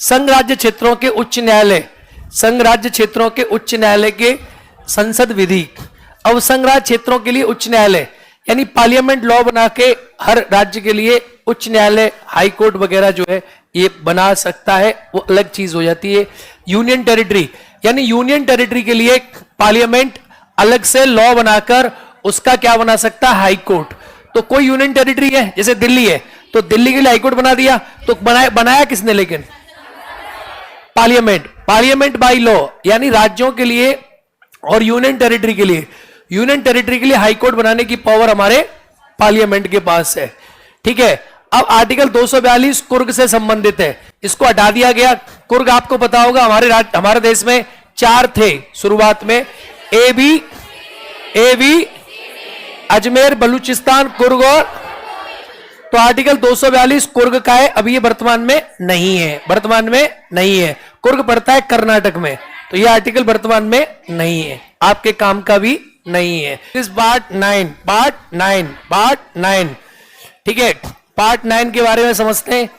संघ राज्य क्षेत्रों के उच्च न्यायालय, संघ राज्य क्षेत्रों के उच्च न्यायालय के संसद विधि। अब संघ राज्य क्षेत्रों के लिए उच्च न्यायालय यानी पार्लियामेंट लॉ बना के हर राज्य के लिए उच्च न्यायालय, हाई कोर्ट वगैरह जो है ये बना सकता है, वो अलग चीज हो जाती है। यूनियन टेरिटरी यानी यूनियन टेरिटरी के लिए पार्लियामेंट अलग से लॉ बनाकर उसका क्या बना सकता है, हाई कोर्ट। तो कोई यूनियन टेरिटरी है जैसे दिल्ली है तो दिल्ली के लिए हाई कोर्ट बना दिया, तो बनाया किसने, लेकिन पार्लियामेंट। पार्लियामेंट बाय लॉ यानी राज्यों के लिए और यूनियन टेरिटरी के लिए, यूनियन टेरिटरी के लिए हाई कोर्ट बनाने की पावर हमारे पार्लियामेंट के पास है। ठीक है। अब आर्टिकल 242 कुर्ग से संबंधित है, इसको हटा दिया गया। कुर्ग आपको पता होगा हमारे देश में 4 थे शुरुआत में, ए बी अजमेर, बलूचिस्तान, कुर्ग और, तो आर्टिकल 242 कुर्ग का है, अभी ये वर्तमान में नहीं है, वर्तमान में नहीं है। कुर्ग पड़ता है कर्नाटक में, तो ये आर्टिकल वर्तमान में नहीं है, आपके काम का भी नहीं है। इस पार्ट 9, ठीक है, पार्ट 9 के बारे में समझते हैं।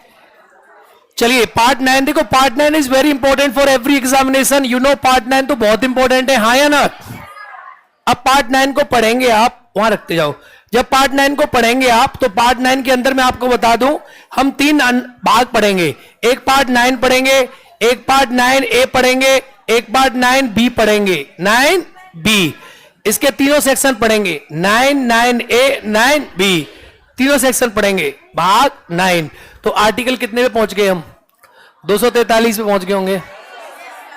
चलिए पार्ट 9 देखो, part 9 is very important for every examination, you know part 9 तो बहुत इंपॉर्टेंट है, हाँ या ना। अब पार्ट 9 को पढ़ेंगे आप, वहां रखते जाओ। जब पार्ट 9 को पढ़ेंगे आप तो पार्ट 9 के अंदर मैं आपको बता दूं, हम 3 भाग पढ़ेंगे। एक पार्ट 9 पढ़ेंगे, एक पार्ट 9A पढ़ेंगे, एक पार्ट 9B पढ़ेंगे, 9B, इसके तीनों सेक्शन पढ़ेंगे, 9A 9B, तीनों सेक्शन पढ़ेंगे, भाग 9। तो आर्टिकल कितने पे पहुंच गए हम, 243 पे पहुंच गए होंगे,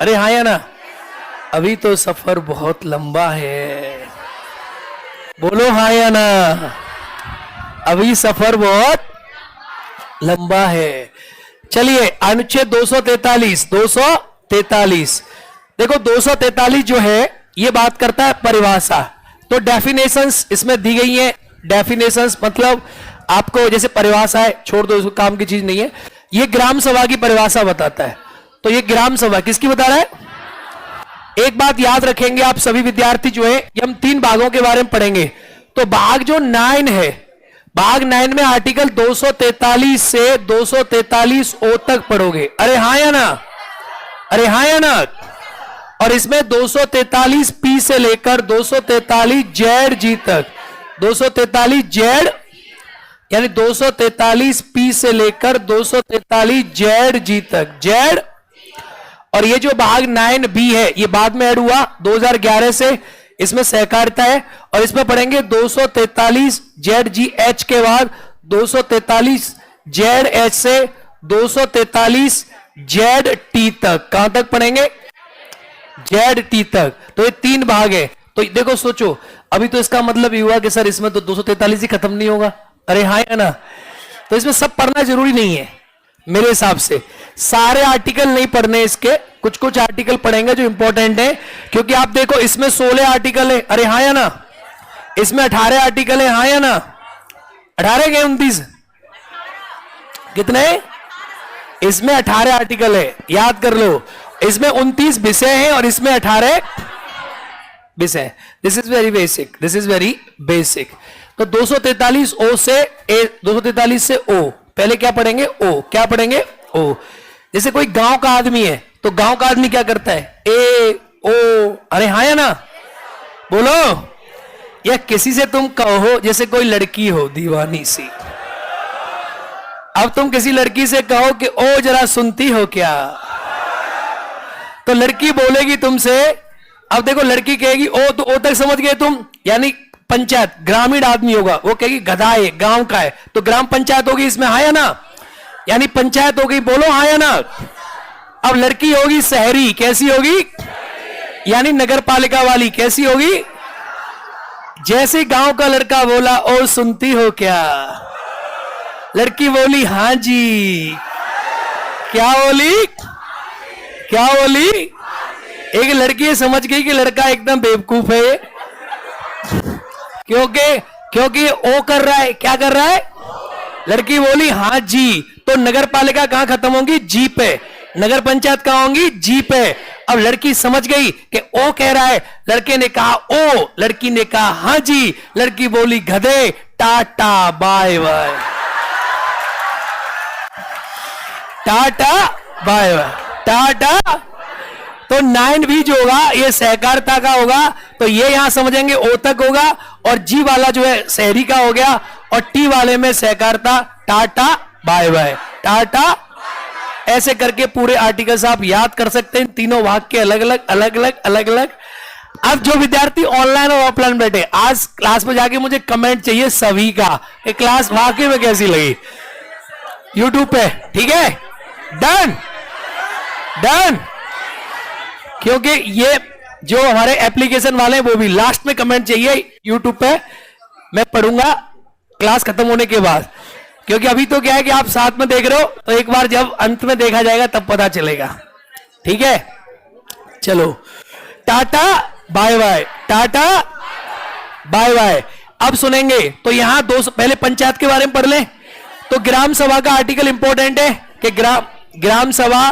अरे हाँ या ना। अभी तो सफर बहुत लंबा है, बोलो हाँ या ना, अभी सफर बहुत लंबा है। चलिए अनुच्छेद 243 देखो, 243 जो है ये बात करता है परिभाषा। तो डेफिनेशंस इसमें दी गई है। डेफिनेशंस मतलब आपको जैसे परिभाषा है, छोड़ दो, इसको काम की चीज नहीं है। ये ग्राम सभा की परिभाषा बताता है। तो ये ग्राम सभा किसकी बता रहा है। एक बात याद रखेंगे आप सभी विद्यार्थी जो है, ये हम 3 भागों के बारे में पढ़ेंगे। तो भाग जो 9 है, भाग 9 में आर्टिकल 243 से 243O तक पढ़ोगे, अरे हाँ या ना, अरे हाँ या ना। और इसमें 243P से लेकर 243ZG तक, 243Z यानी 243P से लेकर 243ZG तक, जेड। और ये जो भाग 9B है ये बाद में ऐड हुआ 2011 से, इसमें सहकारिता है। और इसमें पढ़ेंगे 243ZGH के बाद 243ZH से 243ZT तक, कहां तक पढ़ेंगे, ZT तक। तो ये 3 भाग है। तो देखो सोचो, अभी तो इसका मतलब ये हुआ कि सर इसमें तो 243 ही खत्म नहीं होगा, अरे हाँ या ना। तो इसमें सब पढ़ना जरूरी नहीं है मेरे हिसाब से, सारे आर्टिकल नहीं पढ़ने इसके, कुछ कुछ आर्टिकल पढ़ेंगे जो इंपॉर्टेंट है। क्योंकि आप देखो इसमें 16 आर्टिकल है, अरे हाँ या ना, इसमें 18 आर्टिकल है, हाँ या ना। 18 के 29 कितने, इसमें 18 आर्टिकल है, याद कर लो। इसमें 29 विषय हैं और इसमें 18 विषय। This is very basic, this is very basic. तो 243O से 243 से O, पहले क्या पढ़ेंगे, O, क्या पढ़ेंगे, O। जैसे कोई गांव का आदमी है तो गांव का आदमी क्या करता है, A O, अरे हाँ या ना, बोलो। या किसी से तुम कहो, जैसे कोई लड़की हो दीवानी सी, अब तुम किसी लड़की से कहो कि ओ जरा सुनती हो क्या, तो लड़की बोलेगी तुमसे, अब देखो लड़की कहेगी ओ, तो ओ तक समझ गए तुम, यानी पंचायत, ग्रामीण आदमी होगा, वो कहेगी गधा है, गांव का है, तो ग्राम पंचायत होगी इसमें, हाँ या ना, यानी पंचायत हो गई, बोलो हाँ या ना। अब लड़की होगी शहरी, कैसी होगी, यानी नगर पालिका वाली, कैसी होगी, जैसे गांव का लड़का बोला ओ सुनती हो क्या, लड़की बोली हाँ जी, क्या बोली, क्या बोली, एक लड़की समझ गई कि लड़का एकदम बेवकूफ है, क्योंकि ओ कर रहा है, क्या कर रहा है, लड़की बोली हाँ जी, तो नगर पालिका कहां खत्म होंगी, जी पे, नगर पंचायत कहां होंगी, जी पे। अब लड़की समझ गई कि ओ कह रहा है, लड़के ने कहा ओ, लड़की ने कहा हाँ जी, लड़की बोली गधे, tata bye bye, tata bye bye tata. तो 9 भी जो होगा ये सहकारिता का होगा, तो ये यहां समझेंगे ओ तक होगा, और जी वाला जो है शहरी का हो गया, और टी वाले में सहकारिता। Tata bye bye tata. ऐसे करके पूरे आर्टिकल्स आप याद कर सकते हैं, तीनों भाग के अलग अलग अलग अलग अलग अलग। अब जो विद्यार्थी ऑनलाइन और ऑफलाइन बैठे, आज क्लास में जाके मुझे कमेंट चाहिए सभी का, ये क्लास वाकई में कैसी लगी यूट्यूब पे, ठीक है? Done done. क्योंकि ये जो हमारे एप्लीकेशन वाले हैं वो भी लास्ट में कमेंट चाहिए यूट्यूब पे, मैं पढ़ूंगा क्लास खत्म होने के बाद, क्योंकि अभी तो क्या है कि आप साथ में देख रहे हो, तो एक बार जब अंत में देखा जाएगा तब पता चलेगा, ठीक है? चलो tata bye bye tata bye bye. अब सुनेंगे तो यहां पहले पंचायत के बारे में पढ़ लें। तो ग्राम सभा का आर्टिकल इंपॉर्टेंट है कि ग्राम सभा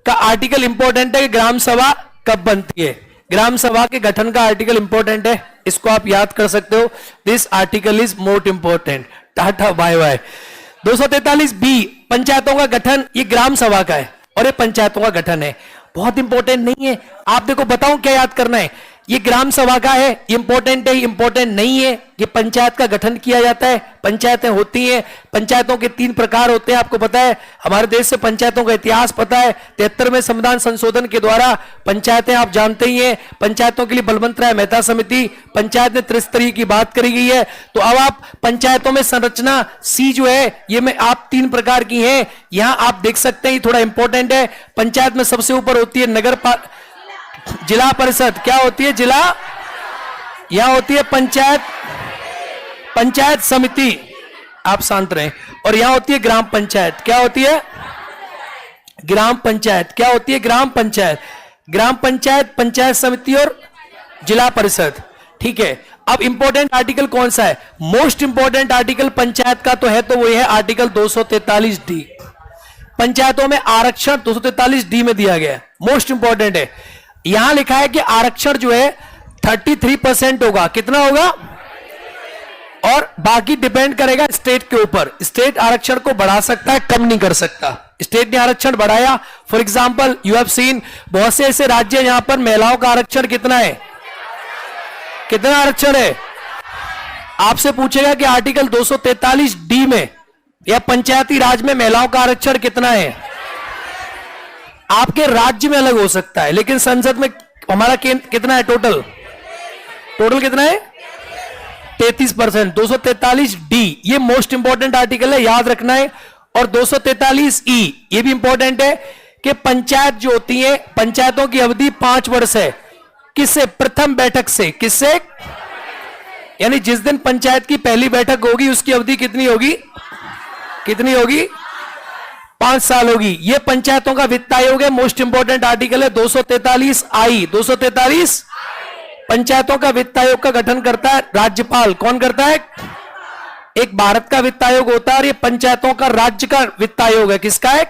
का आर्टिकल इंपॉर्टेंट है कि ग्राम सभा कब बनती है। ग्राम सभा के गठन का आर्टिकल इंपॉर्टेंट है, इसको आप याद कर सकते हो। This article is most important. Tata bye bye. 243 B पंचायतों का गठन, ये ग्राम सभा का है और ये पंचायतों का गठन है, बहुत इंपॉर्टेंट नहीं है। आप देखो बताऊं क्या याद करना है, ये ग्राम सभा का है, इंपॉर्टेंट है इंपॉर्टेंट नहीं है। ये पंचायत का गठन किया जाता है, पंचायतें होती हैं, पंचायतों के 3 प्रकार होते हैं, आपको पता है। हमारे देश से पंचायतों का इतिहास पता है, 73वें संविधान संशोधन के द्वारा पंचायतें आप जानते ही हैं। पंचायतों के लिए बलवंत राय मेहता समिति, पंचायत में त्रिस्तरीय की बात करी गई है। तो अब आप पंचायतों में संरचना सी जो है ये में आप 3 प्रकार की है, यहां आप देख सकते हैं, थोड़ा इंपॉर्टेंट है। पंचायत में सबसे ऊपर होती है जिला परिषद, क्या होती है जिला, यहां होती है पंचायत समिति, आप शांत रहें, और यहां होती है ग्राम पंचायत, क्या होती है ग्राम पंचायत, क्या होती है ग्राम पंचायत, ग्राम पंचायत, पंचायत समिति और जिला परिषद, ठीक है। अब इंपॉर्टेंट आर्टिकल कौन सा है, मोस्ट इंपॉर्टेंट आर्टिकल पंचायत का तो है, तो वो है आर्टिकल 243 डी। पंचायतों में आरक्षण 243 डी में दिया गया है, मोस्ट इंपॉर्टेंट है। यहां लिखा है कि आरक्षण जो है 33% होगा, कितना होगा, और बाकी डिपेंड करेगा स्टेट के ऊपर। स्टेट आरक्षण को बढ़ा सकता है, कम नहीं कर सकता। स्टेट ने आरक्षण बढ़ाया, for example you have seen बहुत से ऐसे राज्य यहां पर महिलाओं का आरक्षण कितना है, कितना आरक्षण है। आपसे पूछेगा कि आर्टिकल 243 डी में या पंचायती राज में महिलाओं का आरक्षण कितना है, आपके राज्य में अलग हो सकता है, लेकिन संसद में हमारा कितना है, टोटल कितना है 33%। 243 डी ये मोस्ट इंपॉर्टेंट आर्टिकल है, याद रखना है। और 243 ई ये भी इंपॉर्टेंट है कि पंचायत जो होती है, पंचायतों की अवधि 5 वर्ष है, किससे, प्रथम बैठक से, किससे, यानी जिस दिन पंचायत की पहली बैठक होगी उसकी अवधि कितनी होगी, 5 साल होगी। ये पंचायतों का वित्त आयोग है, मोस्ट इंपॉर्टेंट आर्टिकल है 243 आई। 243 पंचायतों का वित्त आयोग का गठन करता है राज्यपाल, कौन करता है, एक भारत का वित्त आयोग होता है और ये पंचायतों का राज्य का वित्त आयोग है, किसका है,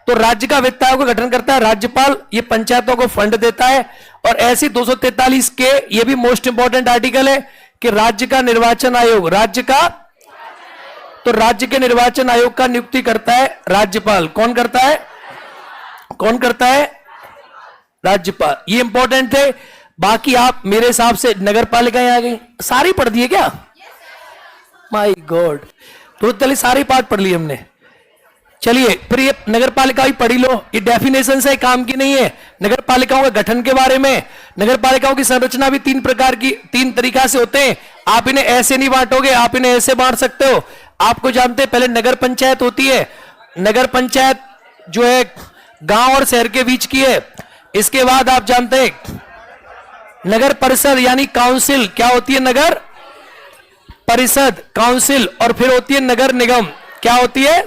तो राज्य का वित्त आयोग का गठन करता है राज्यपाल, ये पंचायतों को फंड देता है। और ऐसी 243 के ये भी मोस्ट इंपॉर्टेंट आर्टिकल है कि राज्य का निर्वाचन आयोग, राज्य का, तो राज्य के निर्वाचन आयोग का नियुक्ति करता है राज्यपाल, कौन करता है, राज्यपाल। ये इंपॉर्टेंट थे। बाकी आप मेरे हिसाब से नगर पालिकाएं आ गई, सारी पढ़ दी है क्या, माय गॉड, तो चलिए सारी पार्ट पढ़ ली हमने। चलिए फिर ये नगर पालिका भी पढ़ी लो, ये डेफिनेशन से काम की नहीं है। नगर पालिकाओं के गठन के बारे में, नगर पालिकाओं की संरचना भी 3 प्रकार की, 3 तरीका से होते हैं। आप इन्हें ऐसे नहीं बांटोगे, आप इन्हें ऐसे बांट सकते हो। आपको जानते हैं पहले नगर पंचायत होती है, नगर पंचायत जो है गांव और शहर के बीच की है। इसके बाद आप जानते हैं नगर परिषद यानी काउंसिल, क्या होती है, नगर परिषद काउंसिल, और फिर होती है नगर निगम, क्या होती है,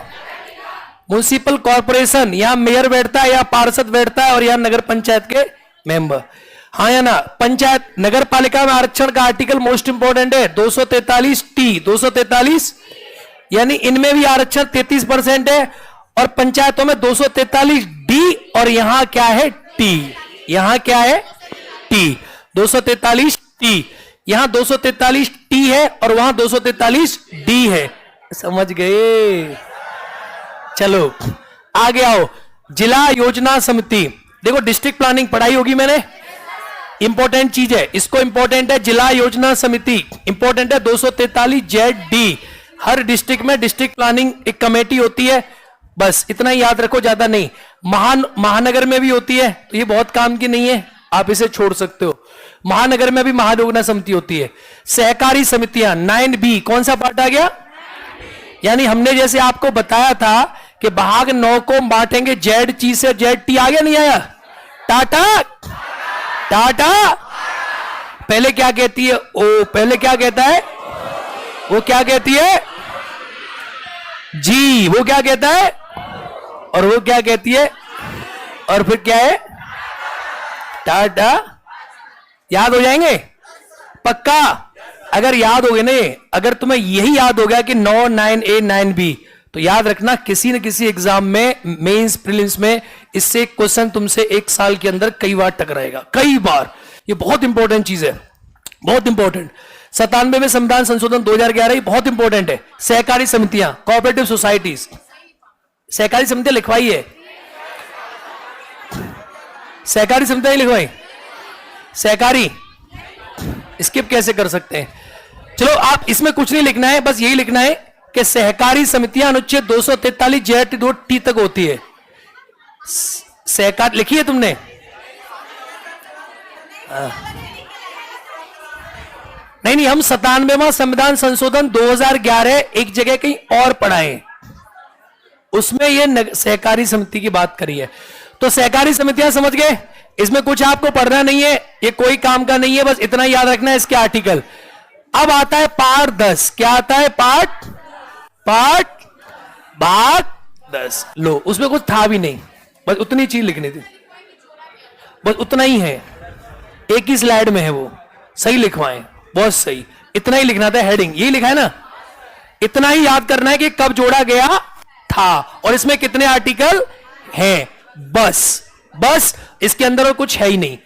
म्युनिसिपल कॉर्पोरेशन। यहां मेयर बैठता है या पार्षद बैठता है और यहां नगर पंचायत के मेंबर, हाँ या ना। पंचायत नगर पालिका में आरक्षण का आर्टिकल मोस्ट इंपोर्टेंट है 243 टी, 243 यानी इनमें भी आरक्षण 33% है, और पंचायतों में 243 डी, और यहां क्या है टी, यहां क्या है टी, 243 टी, यहां 243 टी है और वहां 243 डी है, समझ गए। चलो आगे आओ। जिला योजना समिति। देखो डिस्ट्रिक्ट प्लानिंग पढ़ाई होगी मैंने, इंपॉर्टेंट चीज है, इसको इंपॉर्टेंट है जिला योजना समिति, इंपॉर्टेंट है 243 ZD। हर डिस्ट्रिक्ट में डिस्ट्रिक्ट प्लानिंग एक कमेटी होती है, बस इतना ही याद रखो, ज्यादा नहीं। महानगर में भी होती है, तो ये बहुत काम की नहीं है, आप इसे छोड़ सकते हो। महानगर में भी महायोजना समिति होती है। सहकारी समितियां 9B, कौन सा पार्ट आ गया? यानी हमने जैसे आपको बताया था कि भाग 9 को बांटेंगे ZC से ZT, आ गया नहीं आया? टाटा टाटा पहले क्या कहती है? ओ पहले क्या कहता है? वो क्या कहती है? जी। वो क्या कहता है? और वो क्या कहती है? और फिर क्या है? टाटा। याद हो जाएंगे पक्का? अगर याद हो गए ना, अगर तुम्हें यही याद हो गया कि 9 9A 9B, तो याद रखना किसी न किसी एग्जाम में, मेंस प्रीलिम्स में, इससे क्वेश्चन तुमसे एक साल के अंदर कई बार टकराएगा, कई बार। ये बहुत इंपॉर्टेंट चीज है, बहुत इंपॉर्टेंट। 97 में संविधान संशोधन 2011, ये बहुत इंपॉर्टेंट है। सहकारी समितियां, कोऑपरेटिव सोसाइटीज, सहकारी समितियां लिखवाई है, सहकारी समितियां लिखवाई। सहकारी स्किप कैसे कर सकते हैं? चलो आप इसमें कुछ नहीं लिखना है, बस यही लिखना है कि सहकारी समितियां अनुच्छेद 243 ZT तक होती है। सहकार लिखी है तुमने? नहीं, हम 97वां संविधान संशोधन 2011 एक जगह कहीं और पढ़ाए, उसमें ये सहकारी समिति की बात करी है। तो सहकारी समितियां समझ गए, इसमें कुछ आपको पढ़ना नहीं है, ये कोई काम का नहीं है, बस इतना याद रखना है इसके आर्टिकल। अब आता है पार्ट 10। क्या आता है? पार्ट भाग 10। लो, उसमें कुछ था भी नहीं, बस उतनी चीज लिखनी थी, बस उतना ही है, एक ही स्लाइड में है वो। सही लिखवाएं, बहुत सही, इतना ही लिखना था। हेडिंग यही लिखा है ना, इतना ही याद करना है कि कब जोड़ा गया था और इसमें कितने आर्टिकल हैं, बस इसके अंदर और कुछ है ही नहीं।